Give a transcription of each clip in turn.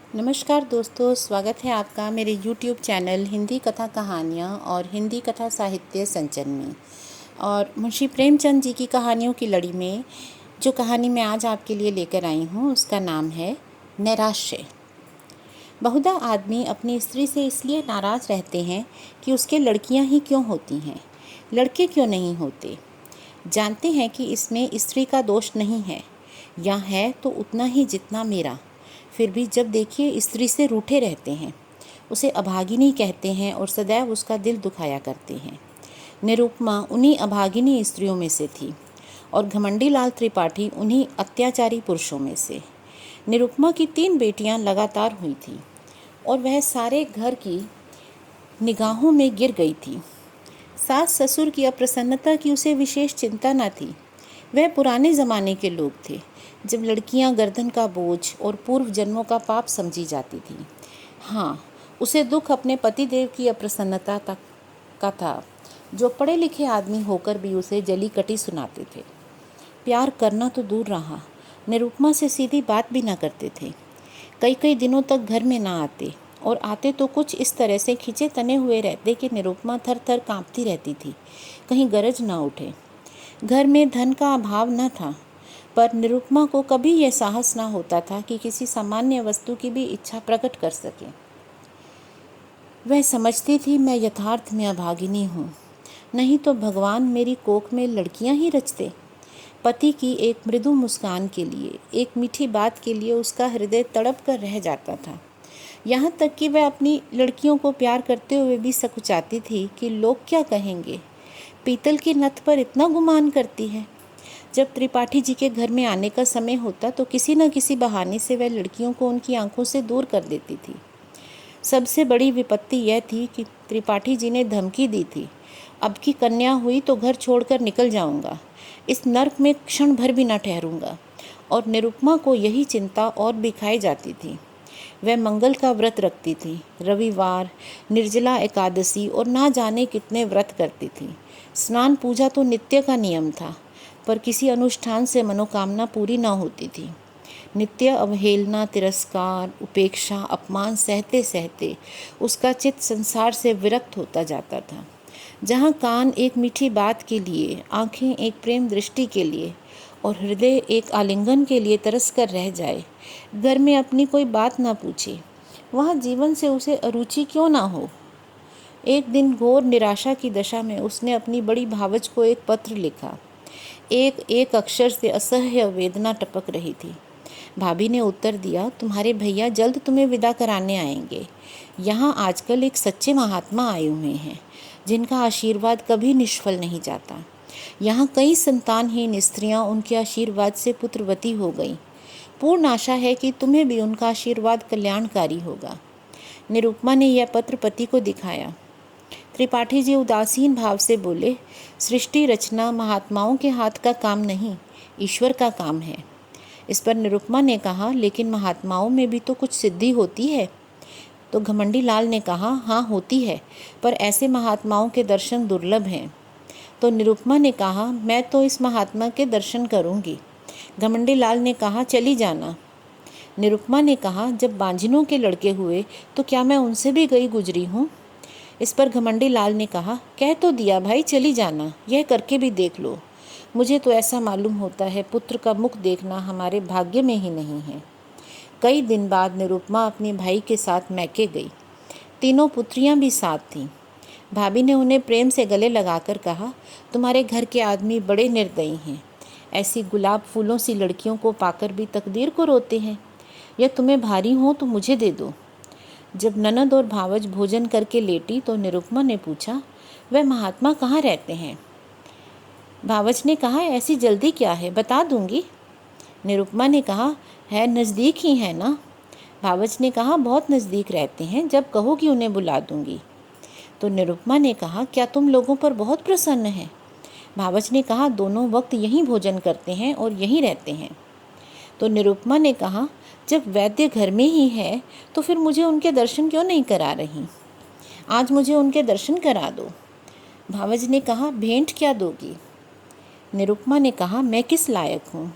नमस्कार दोस्तों, स्वागत है आपका मेरे YouTube चैनल हिंदी कथा कहानियाँ और हिंदी कथा साहित्य संचन में। और मुंशी प्रेमचंद जी की कहानियों की लड़ी में जो कहानी मैं आज आपके लिए लेकर आई हूँ उसका नाम है नैराश्य। बहुधा आदमी अपनी स्त्री से इसलिए नाराज़ रहते हैं कि उसके लड़कियाँ ही क्यों होती हैं, लड़के क्यों नहीं होते। जानते हैं कि इसमें स्त्री का दोष नहीं है, या है तो उतना ही जितना मेरा। फिर भी जब देखिए स्त्री से रूठे रहते हैं, उसे अभागिनी कहते हैं और सदैव उसका दिल दुखाया करते हैं। निरुपमा उन्हीं अभागिनी स्त्रियों में से थी और घमंडी लाल त्रिपाठी उन्हीं अत्याचारी पुरुषों में से। निरुपमा की 3 बेटियां लगातार हुई थी और वह सारे घर की निगाहों में गिर गई थी। सास ससुर की अप्रसन्नता की उसे विशेष चिंता न थी। वह पुराने ज़माने के लोग थे जब लड़कियां गर्दन का बोझ और पूर्व जन्मों का पाप समझी जाती थी। हाँ, उसे दुख अपने पतिदेव की अप्रसन्नता तक का था, जो पढ़े लिखे आदमी होकर भी उसे जली कटी सुनाते थे। प्यार करना तो दूर रहा, निरुपमा से सीधी बात भी ना करते थे। कई कई दिनों तक घर में ना आते, और आते तो कुछ इस तरह से खिंचे तने हुए रहते कि निरुपमा थर थर काँपती रहती थी, कहीं गरज ना उठे। घर में धन का अभाव न था, पर निरुपमा को कभी यह साहस ना होता था कि किसी सामान्य वस्तु की भी इच्छा प्रकट कर सके। वह समझती थी मैं यथार्थ में अभागिनी हूँ, नहीं तो भगवान मेरी कोख में लड़कियाँ ही रचते। पति की एक मृदु मुस्कान के लिए, एक मीठी बात के लिए उसका हृदय तड़प कर रह जाता था। यहाँ तक कि वह अपनी लड़कियों को प्यार करते हुए भी सकुचाती थी कि लोग क्या कहेंगे, पीतल की नथ पर इतना गुमान करती है। जब त्रिपाठी जी के घर में आने का समय होता तो किसी न किसी बहाने से वह लड़कियों को उनकी आंखों से दूर कर देती थी। सबसे बड़ी विपत्ति यह थी कि त्रिपाठी जी ने धमकी दी थी, अब की कन्या हुई तो घर छोड़कर निकल जाऊंगा, इस नर्क में क्षण भर भी न ठहरूंगा। और निरुपमा को यही चिंता और भी खाई जाती थी। वह मंगल का व्रत रखती थी, रविवार, निर्जला एकादशी और ना जाने कितने व्रत करती थी। स्नान पूजा तो नित्य का नियम था, पर किसी अनुष्ठान से मनोकामना पूरी न होती थी। नित्य अवहेलना, तिरस्कार, उपेक्षा, अपमान सहते सहते उसका चित्त संसार से विरक्त होता जाता था। जहाँ कान एक मीठी बात के लिए, आँखें एक प्रेम दृष्टि के लिए और हृदय एक आलिंगन के लिए तरस कर रह जाए, घर में अपनी कोई बात ना पूछे, वहाँ जीवन से उसे अरुचि क्यों ना हो। एक दिन घोर निराशा की दशा में उसने अपनी बड़ी भावज को एक पत्र लिखा। एक एक अक्षर से असह्य वेदना टपक रही थी। भाभी ने उत्तर दिया, तुम्हारे भैया जल्द तुम्हें विदा कराने आएंगे। यहाँ आजकल एक सच्चे महात्मा आए हुए हैं, जिनका आशीर्वाद कभी निष्फल नहीं जाता। यहाँ कई संतानहीन स्त्रियाँ उनके आशीर्वाद से पुत्रवती हो गई। पूर्ण आशा है कि तुम्हें भी उनका आशीर्वाद कल्याणकारी होगा। निरुपमा ने यह पत्र पति को दिखाया। त्रिपाठी जी उदासीन भाव से बोले, सृष्टि रचना महात्माओं के हाथ का काम नहीं, ईश्वर का काम है। इस पर निरुपमा ने कहा, लेकिन महात्माओं में भी तो कुछ सिद्धि होती है। तो घमंडी लाल ने कहा, हाँ होती है, पर ऐसे महात्माओं के दर्शन दुर्लभ हैं। तो निरुपमा ने कहा, मैं तो इस महात्मा के दर्शन करूंगी। घमंडी लाल ने कहा, चली जाना। निरुपमा ने कहा, जब बांझिनों के लड़के हुए तो क्या मैं उनसे भी गई गुजरी हूँ। इस पर घमंडी लाल ने कहा, कह तो दिया भाई, चली जाना, यह करके भी देख लो। मुझे तो ऐसा मालूम होता है पुत्र का मुख देखना हमारे भाग्य में ही नहीं है। कई दिन बाद निरुपमा अपने भाई के साथ मैके गई। तीनों पुत्रियां भी साथ थीं। भाभी ने उन्हें प्रेम से गले लगाकर कहा, तुम्हारे घर के आदमी बड़े निर्दयी हैं, ऐसी गुलाब फूलों सी लड़कियों को पाकर भी तकदीर को रोते हैं। यह तुम्हें भारी हो तो मुझे दे दो। जब ननद और भावज भोजन करके लेटी तो निरुपमा ने पूछा, वह महात्मा कहाँ रहते हैं। भावज ने कहा, ऐसी जल्दी क्या है, बता दूंगी। निरुपमा ने कहा, है नज़दीक ही है ना। भावज ने कहा, बहुत नज़दीक रहते हैं, जब कहोगी उन्हें बुला दूंगी। तो निरुपमा ने कहा, क्या तुम लोगों पर बहुत प्रसन्न है। भावज ने कहा, दोनों वक्त यहीं भोजन करते हैं और यहीं रहते हैं। तो निरुपमा ने कहा, जब वैद्य घर में ही है तो फिर मुझे उनके दर्शन क्यों नहीं करा रही, आज मुझे उनके दर्शन करा दो। भावज ने कहा, भेंट क्या दोगी। निरुपमा ने कहा, मैं किस लायक हूँ।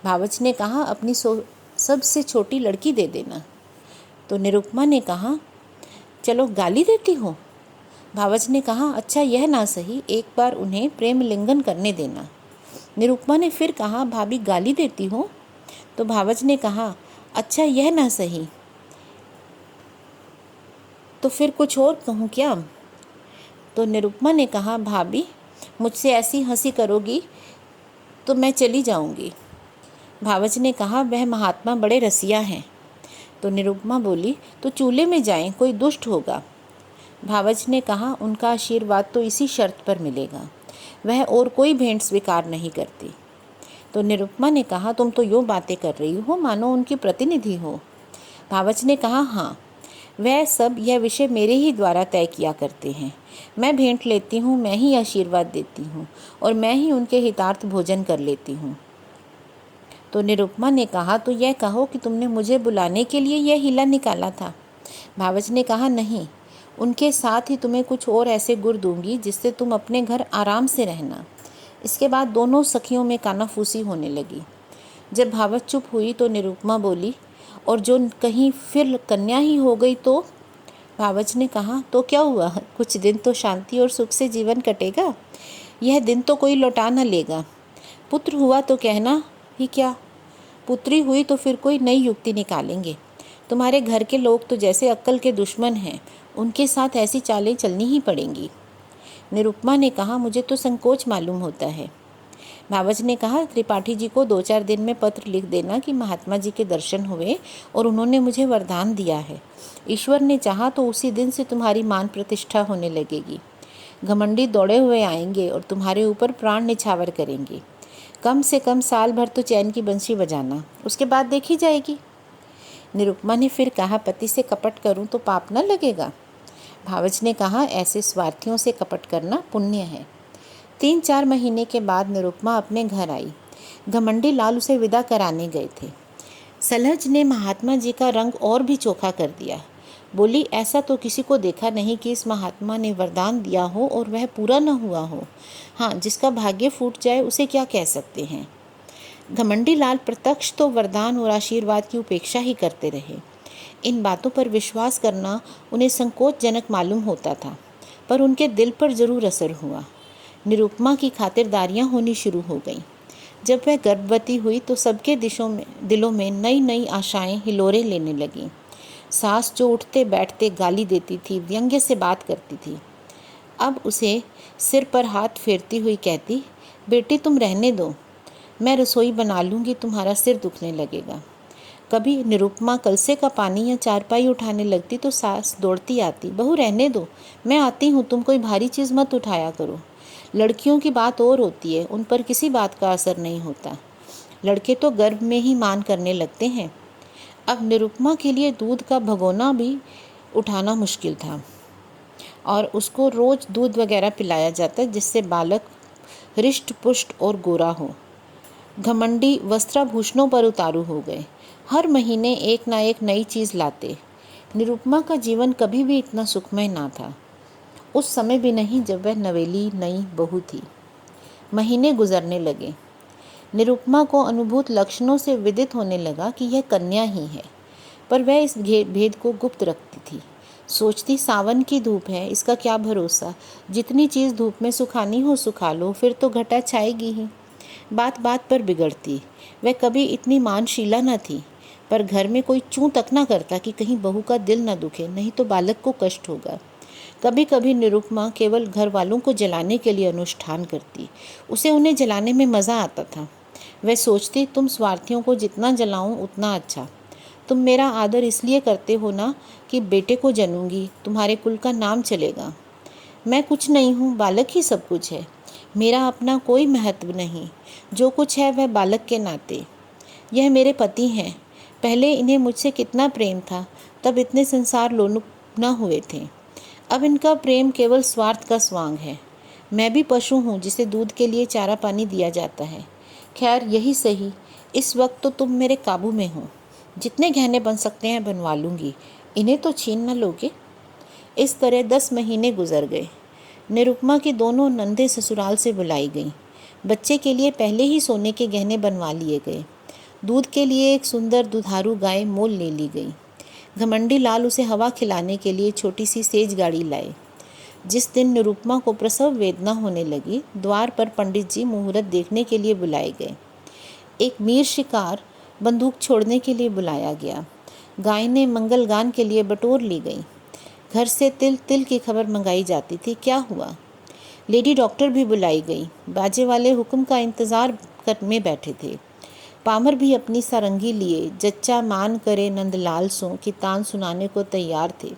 भावज ने कहा, अपनी सबसे छोटी लड़की दे देना। तो निरुपमा ने कहा, चलो गाली देती हो। भावच ने कहा, अच्छा यह ना सही, एक बार उन्हें प्रेम लिंगन करने देना। निरुपमा ने फिर कहा, भाभी गाली देती हो। तो भावच ने कहा, अच्छा यह ना सही, तो फिर कुछ और कहूँ क्या? तो निरुपमा ने कहा, भाभी मुझसे ऐसी हंसी करोगी तो मैं चली जाऊंगी। भावच ने कहा, वह महात्मा बड़े रसिया हैं। तो निरुपमा बोली, तो चूल्हे में जाएं, कोई दुष्ट होगा। भावच ने कहा, उनका आशीर्वाद तो इसी शर्त पर मिलेगा, वह और कोई भेंट स्वीकार नहीं करती। तो निरुपमा ने कहा, तुम तो यूँ बातें कर रही हो मानो उनकी प्रतिनिधि हो। भावच ने कहा, हाँ, वह सब यह विषय मेरे ही द्वारा तय किया करते हैं। मैं भेंट लेती हूँ, मैं ही आशीर्वाद देती हूँ और मैं ही उनके हितार्थ भोजन कर लेती हूँ। तो निरुपमा ने कहा, तो यह कहो कि तुमने मुझे बुलाने के लिए यह हीला निकाला था। भावच ने कहा, नहीं, उनके साथ ही तुम्हें कुछ और ऐसे गुर दूंगी जिससे तुम अपने घर आराम से रहना। इसके बाद दोनों सखियों में कानाफूसी होने लगी। जब भावच चुप हुई तो निरुपमा बोली, और जो कहीं फिर कन्या ही हो गई तो? भावच ने कहा, तो क्या हुआ, कुछ दिन तो शांति और सुख से जीवन कटेगा। यह दिन तो कोई लौटा न लेगा। पुत्र हुआ तो कहना ही क्या, पुत्री हुई तो फिर कोई नई युक्ति निकालेंगे। तुम्हारे घर के लोग तो जैसे अक्ल के दुश्मन हैं, उनके साथ ऐसी चालें चलनी ही पड़ेंगी। निरुपमा ने कहा, मुझे तो संकोच मालूम होता है। भावच ने कहा, त्रिपाठी जी को 2-4 दिन में पत्र लिख देना कि महात्मा जी के दर्शन हुए और उन्होंने मुझे वरदान दिया है। ईश्वर ने चाहा तो उसी दिन से तुम्हारी मान प्रतिष्ठा होने लगेगी। घमंडी दौड़े हुए आएंगे और तुम्हारे ऊपर प्राण निछावर करेंगे। कम से कम साल भर तो चैन की बंशी बजाना, उसके बाद देखी जाएगी। निरुपमा ने फिर कहा, पति से कपट करूं तो पाप न लगेगा। भावच ने कहा, ऐसे स्वार्थियों से कपट करना पुण्य है। 3-4 महीने के बाद निरुपमा अपने घर आई। घमंडी लाल उसे विदा कराने गए थे। सलहज ने महात्मा जी का रंग और भी चोखा कर दिया। बोली, ऐसा तो किसी को देखा नहीं कि इस महात्मा ने वरदान दिया हो और वह पूरा न हुआ हो। हाँ, जिसका भाग्य फूट जाए उसे क्या कह सकते हैं। घमंडी लाल प्रत्यक्ष तो वरदान और आशीर्वाद की उपेक्षा ही करते रहे। इन बातों पर विश्वास करना उन्हें संकोचजनक मालूम होता था, पर उनके दिल पर जरूर असर हुआ। निरुपमा की खातिरदारियां होनी शुरू हो गईं। जब वह गर्भवती हुई तो सबके दिलों में नई नई आशाएं हिलोरे लेने लगीं। सास जो उठते बैठते गाली देती थी, व्यंग्य से बात करती थी, अब उसे सिर पर हाथ फेरती हुई कहती, बेटी तुम रहने दो, मैं रसोई बना लूँगी, तुम्हारा सिर दुखने लगेगा। कभी निरुपमा कलसे का पानी या चारपाई उठाने लगती तो सास दौड़ती आती, बहू रहने दो, मैं आती हूँ, तुम कोई भारी चीज़ मत उठाया करो। लड़कियों की बात और होती है, उन पर किसी बात का असर नहीं होता। लड़के तो गर्भ में ही मान करने लगते हैं। अब निरुपमा के लिए दूध का भगोना भी उठाना मुश्किल था और उसको रोज़ दूध वगैरह पिलाया जाता जिससे बालक हृष्ट पुष्ट और गोरा हो। घमंडी वस्त्राभूषणों पर उतारू हो गए। हर महीने एक ना एक नई चीज़ लाते। निरुपमा का जीवन कभी भी इतना सुखमय ना था, उस समय भी नहीं जब वह नवेली नई बहू थी। महीने गुजरने लगे। निरुपमा को अनुभूत लक्षणों से विदित होने लगा कि यह कन्या ही है, पर वह इस भेद को गुप्त रखती थी। सोचती, सावन की धूप है, इसका क्या भरोसा, जितनी चीज़ धूप में सुखानी हो सुखा लो, फिर तो घटा छाएगी ही। बात बात पर बिगड़ती। वह कभी इतनी मानशीला न थी, पर घर में कोई चूं तक न करता कि कहीं बहू का दिल न दुखे, नहीं तो बालक को कष्ट होगा। कभी कभी निरुपमा केवल घर वालों को जलाने के लिए अनुष्ठान करती, उसे उन्हें जलाने में मज़ा आता था। वह सोचती, तुम स्वार्थियों को जितना जलाऊं उतना अच्छा। तुम मेरा आदर इसलिए करते हो ना कि बेटे को जनूंगी, तुम्हारे कुल का नाम चलेगा। मैं कुछ नहीं हूँ, बालक ही सब कुछ है। मेरा अपना कोई महत्व नहीं, जो कुछ है वह बालक के नाते। यह मेरे पति हैं, पहले इन्हें मुझसे कितना प्रेम था, तब इतने संसार लोलुप न हुए थे। अब इनका प्रेम केवल स्वार्थ का स्वांग है। मैं भी पशु हूँ जिसे दूध के लिए चारा पानी दिया जाता है। खैर यही सही, इस वक्त तो तुम मेरे काबू में हो। जितने गहने बन सकते हैं बनवा लूँगी, इन्हें तो छीन न लोगे। इस तरह 10 महीने गुजर गए। निरुपमा की दोनों नंदे ससुराल से बुलाई गईं। बच्चे के लिए पहले ही सोने के गहने बनवा लिए गए। दूध के लिए एक सुंदर दुधारू गाय मोल ले ली गई। घमंडी लाल उसे हवा खिलाने के लिए छोटी सी सेज गाड़ी लाए। जिस दिन निरुपमा को प्रसव वेदना होने लगी, द्वार पर पंडित जी मुहूर्त देखने के लिए बुलाए गए। एक मीर शिकार बंदूक छोड़ने के लिए बुलाया गया। गायें मंगल गान के लिए बटोर ली गई। घर से तिल तिल की खबर मंगाई जाती थी। क्या हुआ? लेडी डॉक्टर भी बुलाई गई। बाजे वाले हुक्म का इंतजार में बैठे थे। पामर भी अपनी सारंगी लिए जच्चा मान करे नंदलाल सो की तान सुनाने को तैयार थे।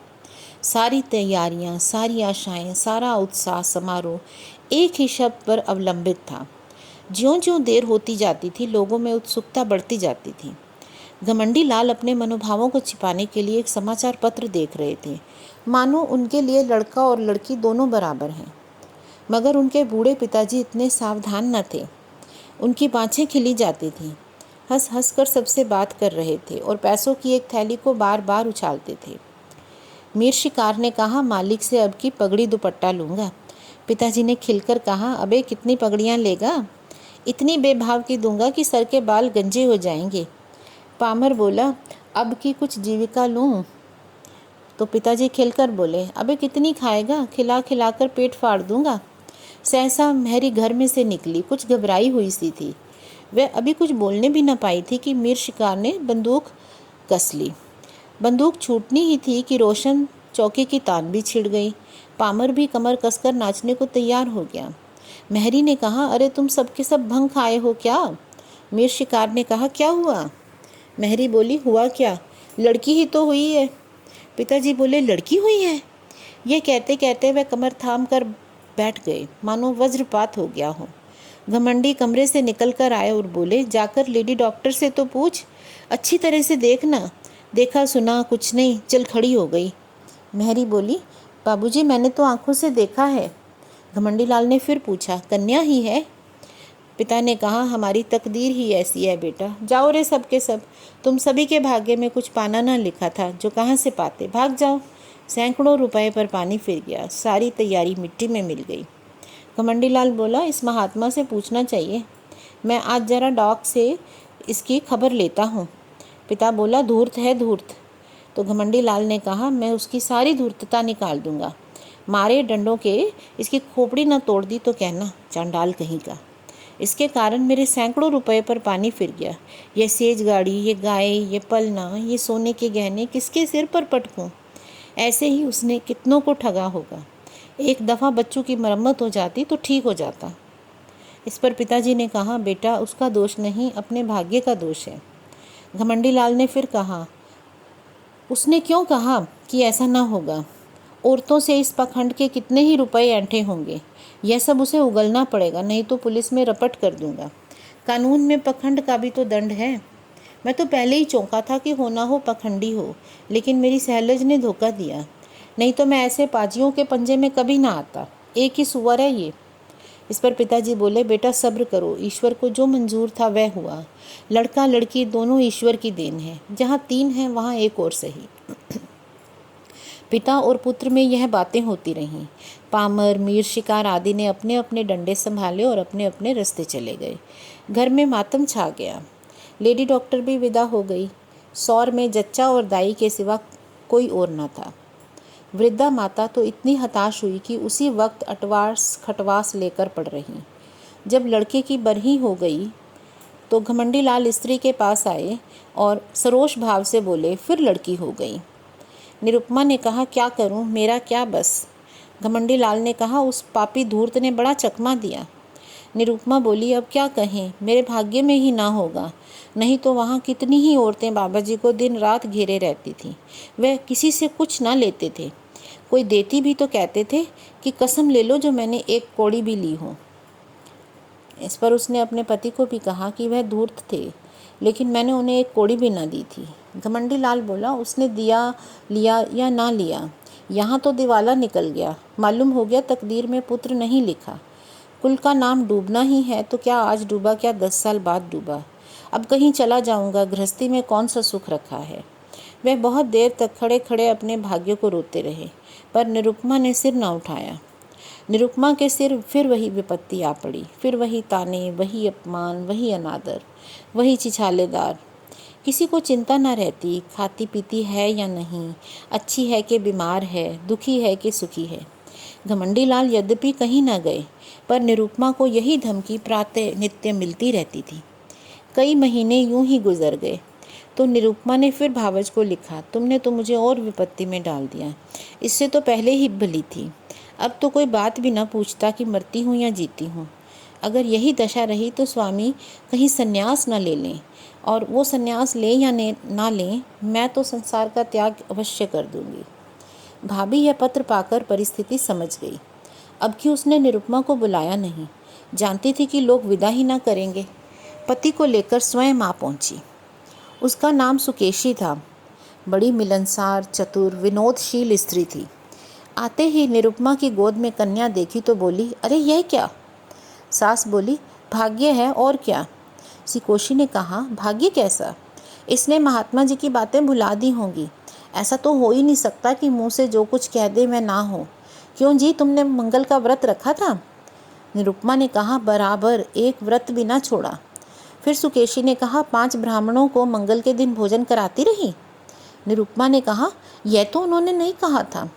सारी तैयारियां, सारी आशाएं, सारा उत्साह समारोह एक ही शब्द पर अवलंबित था। ज्यों-ज्यों देर होती जाती थी, लोगों में उत्सुकता बढ़ती जाती थी। घमंडी लाल अपने मनोभावों को छिपाने के लिए एक समाचार पत्र देख रहे थे, मानो उनके लिए लड़का और लड़की दोनों बराबर हैं। मगर उनके बूढ़े पिताजी इतने सावधान न थे। उनकी बाँछें खिली जाती थीं। हंस हंस कर सबसे बात कर रहे थे और पैसों की एक थैली को बार बार उछालते थे। मीर शिकार ने कहा, मालिक से अब की पगड़ी दुपट्टा लूँगा। पिताजी ने खिलकर कहा, अबे कितनी पगड़ियाँ लेगा? इतनी बेभाव की दूंगा कि सर के बाल गंजे हो जाएंगे। पामर बोला, अब की कुछ जीविका लूँ? तो पिताजी खिलकर बोले, अबे कितनी खाएगा? खिला खिला कर पेट फाड़ दूंगा। सहसा मेहरी घर में से निकली, कुछ घबराई हुई सी थी। वह अभी कुछ बोलने भी न पाई थी कि मीर शिकार ने बंदूक कस ली। बंदूक छूटनी ही थी कि रोशन चौके की तान भी छिड़ गई। पामर भी कमर कसकर नाचने को तैयार हो गया। मेहरी ने कहा, अरे तुम सबके सब भंग खाए हो क्या? मीर शिकार ने कहा, क्या हुआ? मेहरी बोली, हुआ क्या? लड़की ही तो हुई है। पिताजी बोले, लड़की हुई है? यह कहते कहते वह कमर थाम कर बैठ गए, मानो वज्रपात हो गया हो। घमंडी कमरे से निकल कर आए और बोले, जाकर लेडी डॉक्टर से तो पूछ, अच्छी तरह से देखना। देखा सुना कुछ नहीं, चल खड़ी हो गई। मेहरी बोली, बाबूजी मैंने तो आंखों से देखा है। घमंडी लाल ने फिर पूछा, कन्या ही है? पिता ने कहा, हमारी तकदीर ही ऐसी है बेटा। जाओ रे सब के सब, तुम सभी के भाग्य में कुछ पाना ना लिखा था जो कहाँ से पाते, भाग जाओ। सैकड़ों रुपए पर पानी फिर गया, सारी तैयारी मिट्टी में मिल गई। घमंडी लाल बोला, इस महात्मा से पूछना चाहिए, मैं आज जरा डॉक से इसकी खबर लेता हूँ। पिता बोला, धूर्त है धूर्त। तो घमंडी लाल ने कहा, मैं उसकी सारी धूर्तता निकाल दूंगा। मारे डंडों के इसकी खोपड़ी न तोड़ दी तो कहना, चांडाल कहीं का। इसके कारण मेरे सैकड़ों रुपए पर पानी फिर गया। यह सेज गाड़ी, ये गाय, ये पलना, ये सोने के गहने किसके सिर पर पटकूं? ऐसे ही उसने कितनों को ठगा होगा। एक दफ़ा बच्चों की मरम्मत हो जाती तो ठीक हो जाता। इस पर पिताजी ने कहा, बेटा उसका दोष नहीं, अपने भाग्य का दोष है। घमंडी लाल ने फिर कहा, उसने क्यों कहा कि ऐसा ना होगा? औरतों से इस पखंड के कितने ही रुपए ऐंठे होंगे। यह सब उसे उगलना पड़ेगा, नहीं तो पुलिस में रपट कर दूंगा। कानून में पखंड का भी तो दंड है। मैं तो पहले ही चौंका था कि होना हो पखंडी हो, लेकिन मेरी सहलज ने धोखा दिया, नहीं तो मैं ऐसे पाजियों के पंजे में कभी ना आता। एक ही सुअर है ये। इस पर पिताजी बोले, बेटा सब्र करो, ईश्वर को जो मंजूर था वह हुआ। लड़का लड़की दोनों ईश्वर की देन है, जहाँ तीन हैं वहाँ एक और सही। पिता और पुत्र में यह बातें होती रहीं। पामर, मीर शिकार आदि ने अपने अपने डंडे संभाले और अपने अपने रास्ते चले गए। घर में मातम छा गया। लेडी डॉक्टर भी विदा हो गई। सौर में जच्चा और दाई के सिवा कोई और न था। वृद्धा माता तो इतनी हताश हुई कि उसी वक्त अटवास खटवास लेकर पड़ रही। जब लड़के की बरही हो गई तो घमंडी लाल स्त्री के पास आए और सरोष भाव से बोले, फिर लड़की हो गई। निरुपमा ने कहा, क्या करूं, मेरा क्या बस। घमंडी लाल ने कहा, उस पापी धूर्त ने बड़ा चकमा दिया। निरुपमा बोली, अब क्या कहें, मेरे भाग्य में ही ना होगा, नहीं तो वहाँ कितनी ही औरतें बाबा जी को दिन रात घेरे रहती थीं। वह किसी से कुछ ना लेते थे, कोई देती भी तो कहते थे कि कसम ले लो जो मैंने एक कौड़ी भी ली हो। इस पर उसने अपने पति को भी कहा कि वह धूर्त थे, लेकिन मैंने उन्हें एक कौड़ी भी ना दी थी। घमंडी लाल बोला, उसने दिया लिया या ना लिया, यहाँ तो दिवाला निकल गया। मालूम हो गया तकदीर में पुत्र नहीं लिखा। कुल का नाम डूबना ही है तो क्या आज डूबा, क्या 10 साल बाद डूबा। अब कहीं चला जाऊंगा, गृहस्थी में कौन सा सुख रखा है। वह बहुत देर तक खड़े खड़े अपने भाग्य को रोते रहे, पर निरुपमा ने सिर न उठाया। निरुपमा के सिर फिर वही विपत्ति आ पड़ी, फिर वही ताने, वही अपमान, वही अनादर, वही छिछालेदार। किसी को चिंता न रहती खाती पीती है या नहीं, अच्छी है कि बीमार है, दुखी है कि सुखी है। घमंडी लाल यद्यपि कहीं न गए, पर निरुपमा को यही धमकी प्रातः नित्य मिलती रहती थी। कई महीने यूं ही गुजर गए तो निरुपमा ने फिर भावज को लिखा, तुमने तो मुझे और विपत्ति में डाल दिया। इससे तो पहले ही भली थी। अब तो कोई बात भी न पूछता कि मरती हूँ या जीती हूँ। अगर यही दशा रही तो स्वामी कहीं संन्यास न ले लें, और वो संन्यास लें या ना लें, मैं तो संसार का त्याग अवश्य कर दूंगी। भाभी यह पत्र पाकर परिस्थिति समझ गई। अब कि उसने निरुपमा को बुलाया नहीं, जानती थी कि लोग विदा ही ना करेंगे। पति को लेकर स्वयं आ पहुंची। उसका नाम सुकेशी था। बड़ी मिलनसार, चतुर, विनोदशील स्त्री थी। आते ही निरुपमा की गोद में कन्या देखी तो बोली, अरे यह क्या? सास बोली, भाग्य है और क्या। सुकेशी ने कहा, भाग्य कैसा? इसने महात्मा जी की बातें भुला दी होंगी। ऐसा तो हो ही नहीं सकता कि मुंह से जो कुछ कह दे मैं ना हो। क्यों जी, तुमने मंगल का व्रत रखा था? निरुपमा ने कहा, बराबर एक व्रत भी ना छोड़ा। फिर सुकेशी ने कहा, 5 ब्राह्मणों को मंगल के दिन भोजन कराती रही? निरुपमा ने कहा, यह तो उन्होंने नहीं कहा था।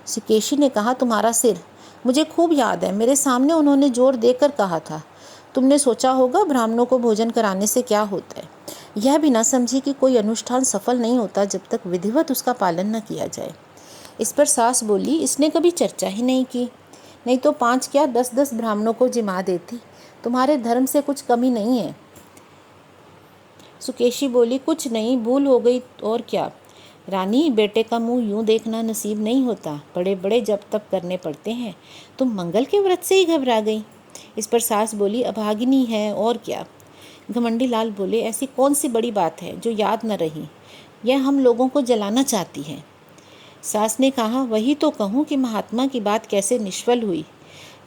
सुकेशी ने कहा, तुम्हारा सिर। मुझे खूब याद है, मेरे सामने उन्होंने जोर देकर कहा था। तुमने सोचा होगा ब्राह्मणों को भोजन कराने से क्या होता है। यह भी ना समझी कि कोई अनुष्ठान सफल नहीं होता जब तक विधिवत उसका पालन न किया जाए। इस पर सास बोली, इसने कभी चर्चा ही नहीं की, नहीं तो 5 क्या 10-10 ब्राह्मणों को जिमा देती। तुम्हारे धर्म से कुछ कमी नहीं है। सुकेशी बोली, कुछ नहीं, भूल हो गई और क्या। रानी, बेटे का मुंह यूं देखना नसीब नहीं होता, बड़े बड़े जप तप करने पड़ते हैं। तुम मंगल के व्रत से ही घबरा गई। इस पर सास बोली, अभागिनी है और क्या। घमंडी लाल बोले, ऐसी कौन सी बड़ी बात है जो याद न रही। यह हम लोगों को जलाना चाहती है। सास ने कहा, वही तो कहूँ कि महात्मा की बात कैसे निष्फल हुई।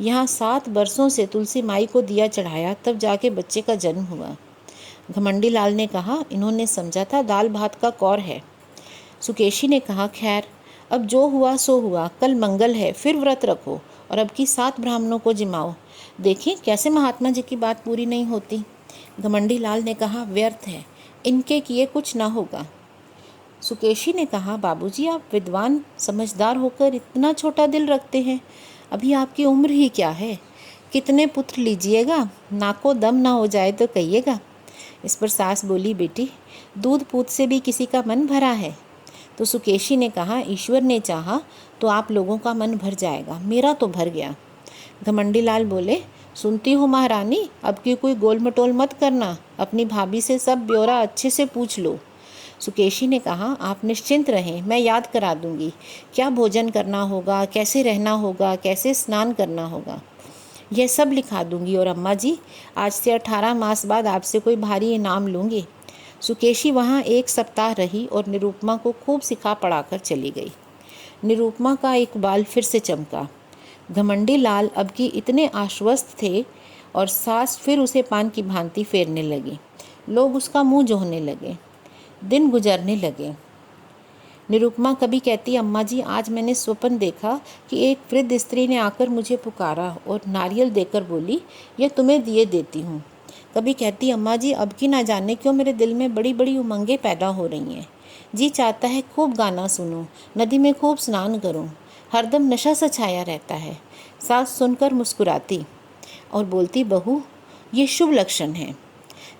यहाँ 7 बरसों से तुलसी माई को दिया चढ़ाया, तब जाके बच्चे का जन्म हुआ। घमंडी लाल ने कहा, इन्होंने समझा था दाल भात का कौर है। सुकेशी ने कहा, खैर अब जो हुआ सो हुआ, कल मंगल है, फिर व्रत रखो और अब की 7 ब्राह्मणों को जिमाओ। देखें कैसे महात्मा जी की बात पूरी नहीं होती। घमंडी लाल ने कहा, व्यर्थ है, इनके किए कुछ ना होगा। सुकेशी ने कहा, बाबूजी आप विद्वान समझदार होकर इतना छोटा दिल रखते हैं। अभी आपकी उम्र ही क्या है। कितने पुत्र लीजिएगा, नाको दम ना हो जाए तो कहिएगा। इस पर सास बोली, बेटी दूध पूत से भी किसी का मन भरा है। तो सुकेशी ने कहा, ईश्वर ने चाहा तो आप लोगों का मन भर जाएगा, मेरा तो भर गया। घमंडी लाल बोले, सुनती हो महारानी, अब की कोई गोल मटोल मत करना, अपनी भाभी से सब ब्यौरा अच्छे से पूछ लो। सुकेशी ने कहा, आप निश्चिंत रहें, मैं याद करा दूंगी क्या भोजन करना होगा, कैसे रहना होगा, कैसे स्नान करना होगा, यह सब लिखा दूंगी। और अम्मा जी, आज से 18 मास बाद आपसे कोई भारी इनाम लूँगी। सुकेशी वहाँ 1 सप्ताह रही और निरुपमा को खूब सिखा पढ़ाकर चली गई। निरुपमा का इकबाल फिर से चमका। घमंडी लाल अब की इतने आश्वस्त थे और सास फिर उसे पान की भांति फेरने लगी। लोग उसका मुंह जोहने लगे। दिन गुजरने लगे। निरुपमा कभी कहती, अम्मा जी आज मैंने स्वप्न देखा कि एक वृद्ध स्त्री ने आकर मुझे पुकारा और नारियल देकर बोली, यह तुम्हें दिए देती हूँ। कभी कहती, अम्मा जी अब की ना जाने क्यों मेरे दिल में बड़ी बड़ी उमंगें पैदा हो रही हैं। जी चाहता है खूब गाना सुनूं, नदी में खूब स्नान करूं, हरदम नशा सा छाया रहता है। सास सुनकर मुस्कुराती और बोलती, बहू ये शुभ लक्षण है।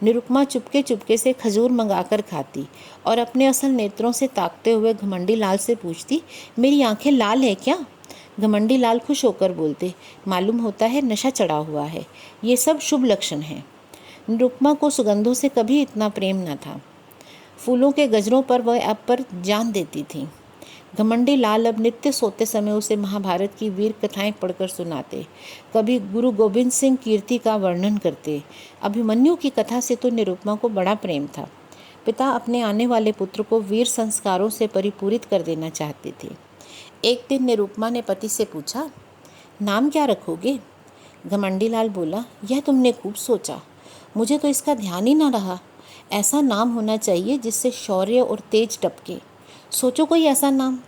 निरुपमा चुपके चुपके से खजूर मंगाकर खाती और अपने असल नेत्रों से ताकते हुए घमंडी लाल से पूछती, मेरी आंखें लाल है क्या? घमंडी लाल खुश होकर बोलते, मालूम होता है नशा चढ़ा हुआ है, ये सब शुभ लक्षण हैं। निरुपमा को सुगंधों से कभी इतना प्रेम न था। फूलों के गजरों पर वह अब पर जान देती थी। घमंडी लाल अब नित्य सोते समय उसे महाभारत की वीर कथाएं पढ़कर सुनाते, कभी गुरु गोविंद सिंह कीर्ति का वर्णन करते। अभिमन्यु की कथा से तो निरुपमा को बड़ा प्रेम था। पिता अपने आने वाले पुत्र को वीर संस्कारों से परिपूरित कर देना चाहते थे। एक दिन निरुपमा ने पति से पूछा, नाम क्या रखोगे? घमंडी लाल बोला, यह तुमने खूब सोचा, मुझे तो इसका ध्यान ही ना रहा। ऐसा नाम होना चाहिए जिससे शौर्य और तेज टपके। सोचो कोई ऐसा नाम।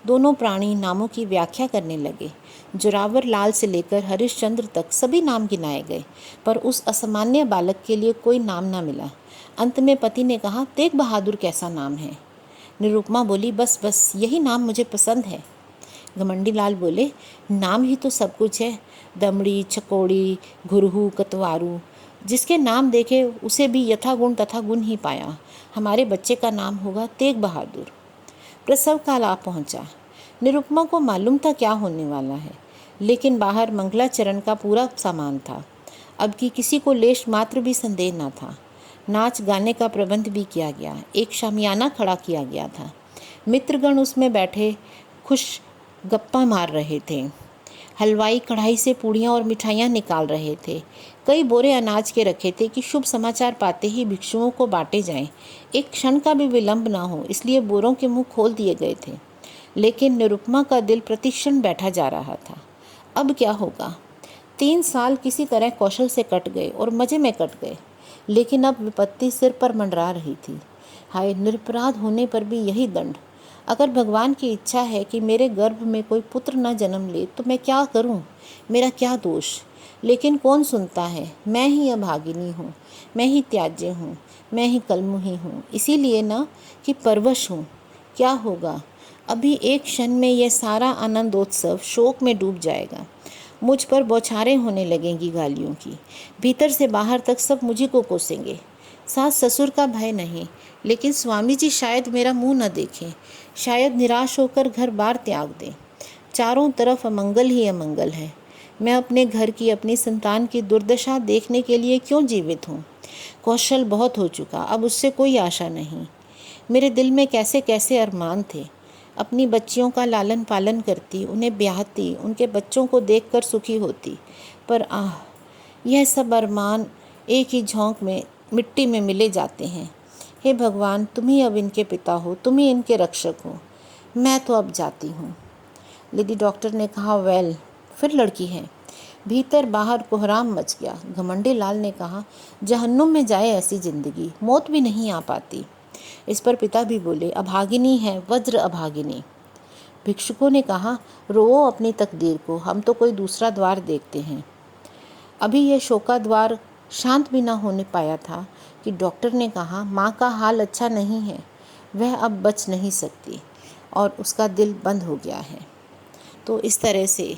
दोनों प्राणी नामों की व्याख्या करने लगे। जोरावर लाल से लेकर हरिश्चंद्र तक सभी नाम गिनाए गए, पर उस असामान्य बालक के लिए कोई नाम ना मिला। अंत में पति ने कहा, तेग बहादुर कैसा नाम है? निरुपमा बोली, बस बस यही नाम मुझे पसंद है। घमंडी लाल बोले, नाम ही तो सब कुछ है। दमड़ी, छकोड़ी, घुरहू, कतवारू, जिसके नाम देखे उसे भी यथागुण तथा गुण ही पाया। हमारे बच्चे का नाम होगा तेग बहादुर। प्रसव काल आ पहुंचा। निरुपमा को मालूम था क्या होने वाला है, लेकिन बाहर मंगलाचरण का पूरा सामान था। अब की किसी को लेश मात्र भी संदेह न था। नाच गाने का प्रबंध भी किया गया। एक शामियाना खड़ा किया गया था। मित्रगण उसमें बैठे खुश गप्पा मार रहे थे। हलवाई कढ़ाई से पूड़ियाँ और मिठाइयाँ निकाल रहे थे। कई बोरे अनाज के रखे थे कि शुभ समाचार पाते ही भिक्षुओं को बांटे जाएं। एक क्षण का भी विलंब ना हो, इसलिए बोरों के मुंह खोल दिए गए थे। लेकिन निरुपमा का दिल प्रतिक्षण बैठा जा रहा था। अब क्या होगा? 3 साल किसी तरह कौशल से कट गए और मज़े में कट गए, लेकिन अब विपत्ति सिर पर मंडरा रही थी। हाय, निरपराध होने पर भी यही दंड। अगर भगवान की इच्छा है कि मेरे गर्भ में कोई पुत्र न जन्म ले तो मैं क्या करूं? मेरा क्या दोष? लेकिन कौन सुनता है? मैं ही अभागिनी हूँ, मैं ही त्याज्य हूँ, मैं ही कलमुही हूँ, इसीलिए ना कि परवश हूँ। क्या होगा? अभी एक क्षण में यह सारा आनंदोत्सव शोक में डूब जाएगा। मुझ पर बौछारें होने लगेंगी गालियों की। भीतर से बाहर तक सब मुझी को कोसेंगे। सास ससुर का भय नहीं, लेकिन स्वामी जी शायद मेरा मुंह न देखें, शायद निराश होकर घर बार त्याग दें। चारों तरफ अमंगल ही अमंगल है। मैं अपने घर की, अपनी संतान की दुर्दशा देखने के लिए क्यों जीवित हूँ? कौशल बहुत हो चुका, अब उससे कोई आशा नहीं। मेरे दिल में कैसे कैसे अरमान थे। अपनी बच्चियों का लालन पालन करती, उन्हें ब्याहती, उनके बच्चों को देखकर सुखी होती। पर आह, यह सब अरमान एक ही झोंक में मिट्टी में मिले जाते हैं। हे भगवान, तुम ही अब इनके पिता हो, तुम ही इनके रक्षक हो। मैं तो अब जाती हूँ। लेडी डॉक्टर ने कहा, वेल, फिर लड़की है। भीतर बाहर कोहराम मच गया। घमंडी लाल ने कहा, जहन्नुम में जाए ऐसी जिंदगी, मौत भी नहीं आ पाती। इस पर पिता भी बोले, अभागिनी है, वज्र अभागिनी। भिक्षुकों ने कहा, रोओ अपनी तकदीर को, हम तो कोई दूसरा द्वार देखते हैं। अभी यह शोका द्वार शांत भी न होने पाया था कि डॉक्टर ने कहा, माँ का हाल अच्छा नहीं है, वह अब बच नहीं सकती और उसका दिल बंद हो गया है। तो इस तरह से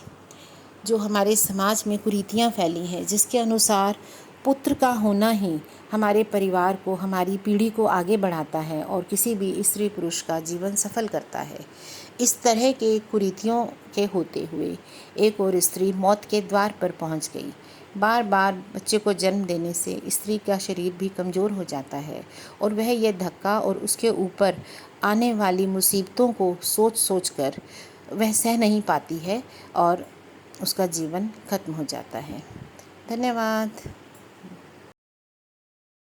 जो हमारे समाज में कुरीतियाँ फैली हैं, जिसके अनुसार पुत्र का होना ही हमारे परिवार को, हमारी पीढ़ी को आगे बढ़ाता है और किसी भी स्त्री पुरुष का जीवन सफल करता है, इस तरह के कुरीतियों के होते हुए एक और स्त्री मौत के द्वार पर पहुंच गई। बार बार बच्चे को जन्म देने से स्त्री का शरीर भी कमज़ोर हो जाता है और वह यह धक्का और उसके ऊपर आने वाली मुसीबतों को सोच सोच कर वह सह नहीं पाती है और उसका जीवन खत्म हो जाता है। धन्यवाद।